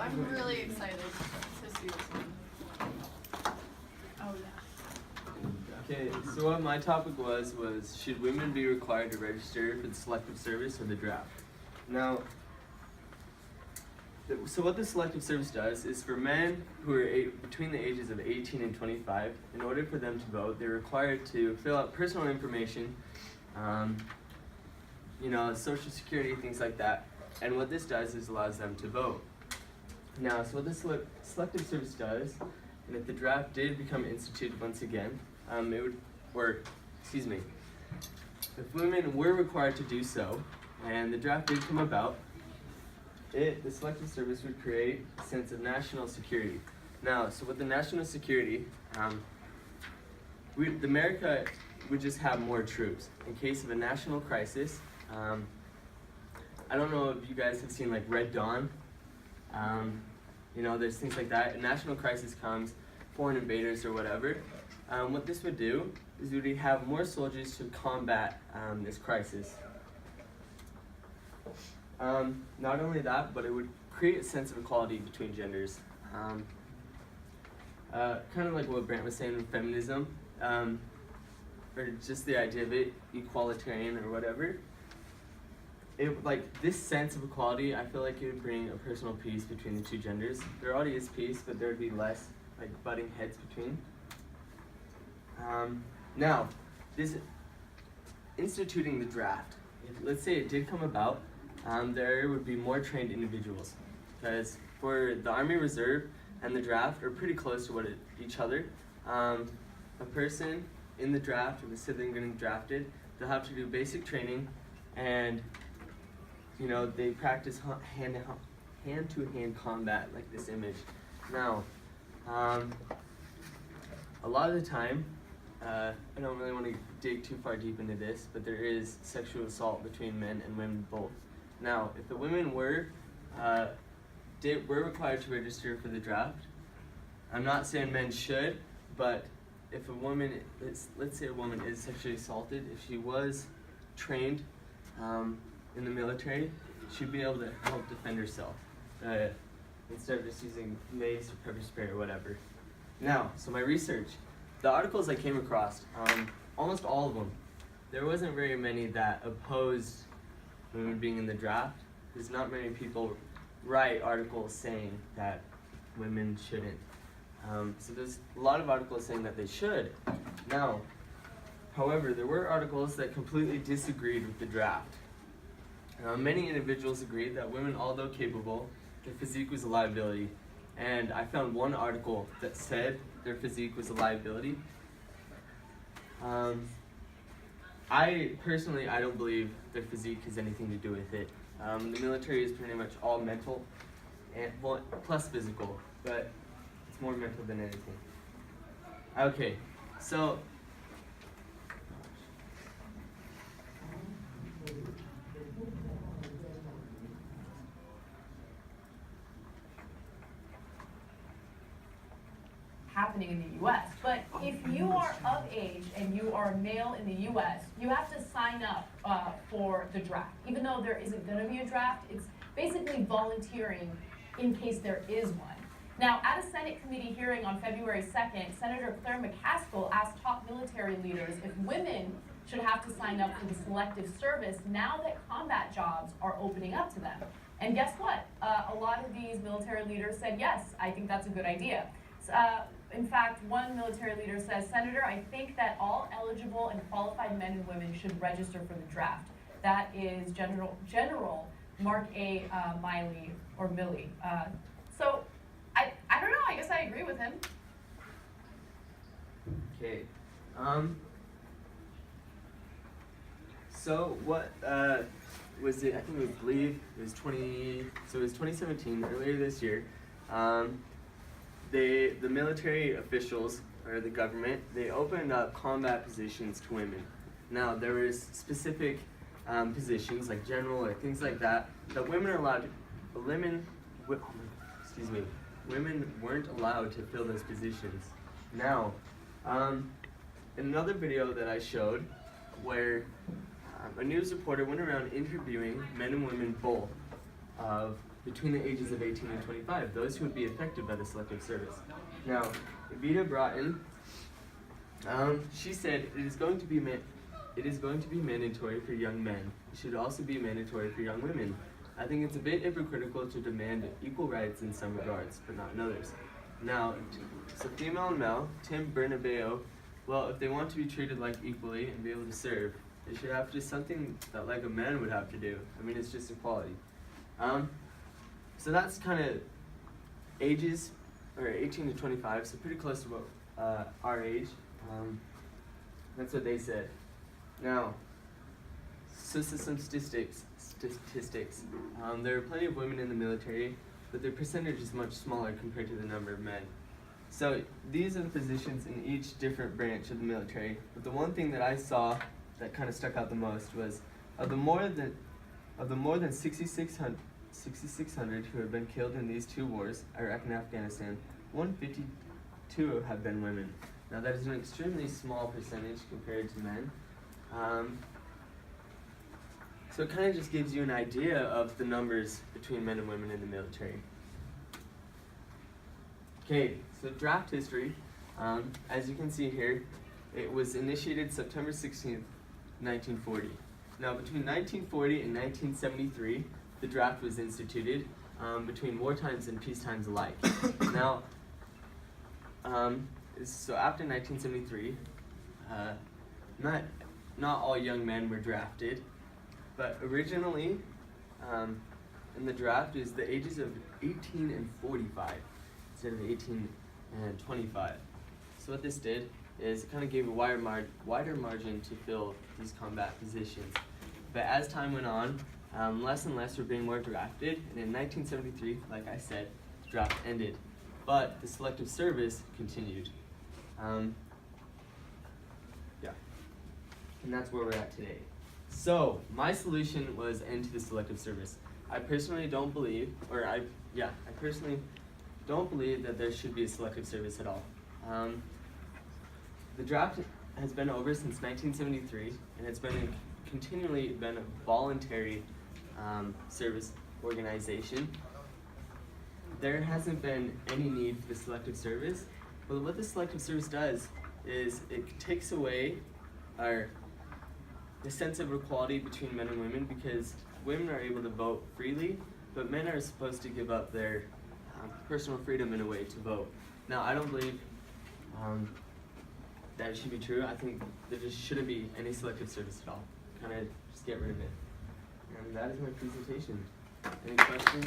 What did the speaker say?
I'm really excited to see this one. Oh yeah. Okay, so what my topic was should women be required to register for the selective service or the draft? Now, so what the selective service does is for men who are between the ages of 18 and 25, in order for them to vote, they're required to fill out personal information, social security, things like that. And what this does is allows them to vote. Now, so what the selective service does, and if the draft did become instituted once again, if women were required to do so, and the draft did come about, the selective service would create a sense of national security. Now, so with the national security, America would just have more troops in case of a national crisis. I don't know if you guys have seen like Red Dawn. There's things like that. A national crisis comes, foreign invaders or whatever. What this would do is we would have more soldiers to combat this crisis. Not only that, but it would create a sense of equality between genders. Kind of like what Brant was saying with feminism, or just the idea of it, equalitarian or whatever. This sense of equality, I feel like it would bring a personal peace between the two genders. There already is peace, but there would be less butting heads between. Now, this instituting the draft, let's say it did come about, there would be more trained individuals, because for the Army Reserve and the draft are pretty close to each other. A person in the draft or the civilian getting drafted, they'll have to do basic training, and they practice hand-to-hand combat, like this image. Now, a lot of the time, I don't really want to dig too far deep into this, but there is sexual assault between men and women both. Now, if the women were required to register for the draft, I'm not saying men should, but if a woman, let's say a woman is sexually assaulted, if she was trained in the military, she'd be able to help defend herself instead of just using mace or pepper spray or whatever. Now, so my research, the articles I came across, almost all of them, there wasn't very many that opposed women being in the draft. There's not many people write articles saying that women shouldn't. So there's a lot of articles saying that they should. Now, however, there were articles that completely disagreed with the draft. Many individuals agreed that women, although capable, their physique was a liability. And I found one article that said their physique was a liability. I don't believe their physique has anything to do with it. The military is pretty much all mental, and plus physical, but it's more mental than anything. Okay, so happening in the U.S. But if you are of age and you are a male in the U.S., you have to sign up for the draft. Even though there isn't going to be a draft, it's basically volunteering in case there is one. Now, at a Senate committee hearing on February 2nd, Senator Claire McCaskill asked top military leaders if women should have to sign up for the selective service now that combat jobs are opening up to them. And guess what? A lot of these military leaders said, yes, I think that's a good idea. In fact, one military leader says, Senator, I think that all eligible and qualified men and women should register for the draft. That is General Mark A. Miley, or Milley. So, I don't know, I guess I agree with him. Okay. So what was it? I think it was 2017, earlier this year. The military officials, or the government, they opened up combat positions to women. Now, there was specific positions, like general or things like that, that women are allowed to, women weren't allowed to fill those positions. Now, in another video that I showed, where a news reporter went around interviewing men and women both of between the ages of 18 and 25, those who would be affected by the selective service. Now, Evita Broughton, she said it is going to be mandatory for young men. It should also be mandatory for young women. I think it's a bit hypocritical to demand equal rights in some regards, but not in others. Now, so female and male, Tim Bernabeu, well, if they want to be treated like equally and be able to serve, they should have to do something that like a man would have to do. I mean, it's just equality. So that's kind of ages, or 18 to 25, so pretty close to what our age. That's what they said. Now, so some statistics. There are plenty of women in the military, but their percentage is much smaller compared to the number of men. So these are the positions in each different branch of the military. But the one thing that I saw that kind of stuck out the most was of the more than 6,600 who have been killed in these two wars, Iraq and Afghanistan, 152 have been women. Now that is an extremely small percentage compared to men. So it kind of just gives you an idea of the numbers between men and women in the military. Okay, so draft history. As you can see here, it was initiated September 16th, 1940. Now between 1940 and 1973, the draft was instituted between war times and peace times alike. Now, so after 1973, not all young men were drafted, but originally in the draft is the ages of 18 and 45 instead of 18 and 25. So what this did is it kind of gave a wider margin to fill these combat positions. But as time went on, less and less were being more drafted, and in 1973, like I said, the draft ended. But the selective service continued. Yeah, and that's where we're at today. So my solution was end to the selective service. I personally don't believe, I personally don't believe that there should be a selective service at all. The draft has been over since 1973, and it's continually been a voluntary service organization. There hasn't been any need for the selective service, but what the selective service does is it takes away the sense of equality between men and women, because women are able to vote freely, but men are supposed to give up their personal freedom in a way to vote. Now, I don't believe that it should be true. I think there just shouldn't be any selective service at all. Kind of just get rid of it. And that is my presentation. Any questions?